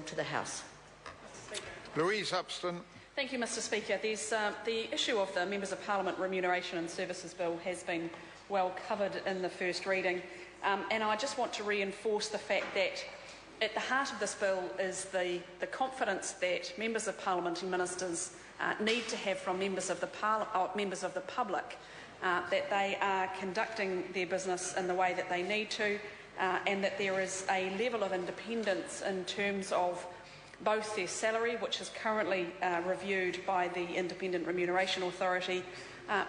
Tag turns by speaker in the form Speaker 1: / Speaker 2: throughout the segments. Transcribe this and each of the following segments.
Speaker 1: to the House.
Speaker 2: Louise Upston.
Speaker 3: Thank you, Mr Speaker. The issue of the Members of Parliament Remuneration and Services Bill has been well covered in the first reading, and I just want to reinforce the fact that at the heart of this bill is the confidence that Members of Parliament and Ministers need to have from members of the public that they are conducting their business in the way that they need to, and that there is a level of independence in terms of both their salary, which is currently reviewed by the Independent Remuneration Authority,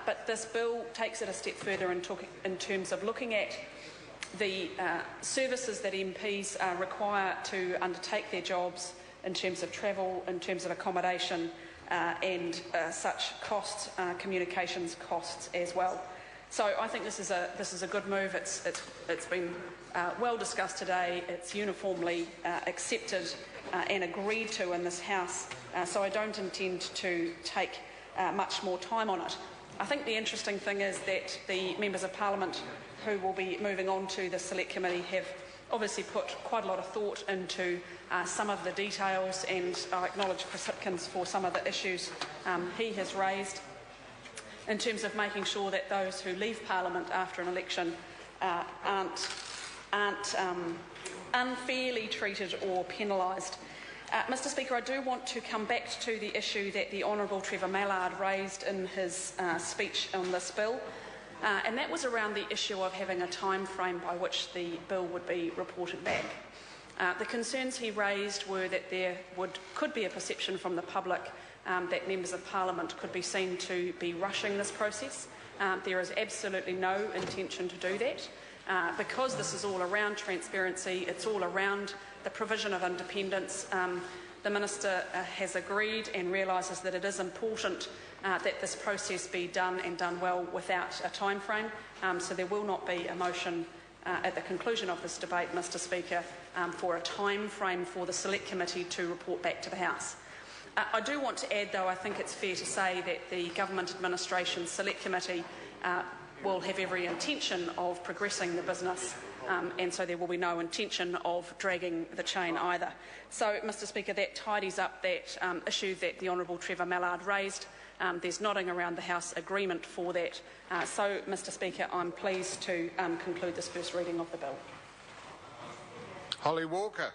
Speaker 3: but this bill takes it a step further in terms of looking at the services that MPs require to undertake their jobs in terms of travel, in terms of accommodation and such costs, communications costs as well. So I think this is a good move. It's been well discussed today. It's uniformly accepted and agreed to in this House, so I don't intend to take much more time on it. I think the interesting thing is that the Members of Parliament who will be moving on to the Select Committee have obviously put quite a lot of thought into some of the details, and I acknowledge Chris Hipkins for some of the issues he has raised in terms of making sure that those who leave Parliament after an election aren't unfairly treated or penalised. Mr Speaker, I do want to come back to the issue that the Honourable Trevor Mallard raised in his speech on this bill, and that was around the issue of having a time frame by which the bill would be reported back. The concerns he raised were that there could be a perception from the public that Members of Parliament could be seen to be rushing this process. There is absolutely no intention to do that. Because this is all around transparency, it's all around the provision of independence. The Minister has agreed and realises that it is important that this process be done and done well without a time frame. So there will not be a motion at the conclusion of this debate, Mr Speaker, for a time frame for the Select Committee to report back to the House. I do want to add, though, I think it's fair to say that the Government Administration Select Committee will have every intention of progressing the business, and so there will be no intention of dragging the chain either. So, Mr Speaker, that tidies up that issue that the Honourable Trevor Mallard raised. There's nodding around the House agreement for that. So, Mr Speaker, I'm pleased to conclude this first reading of the bill.
Speaker 2: Holly Walker.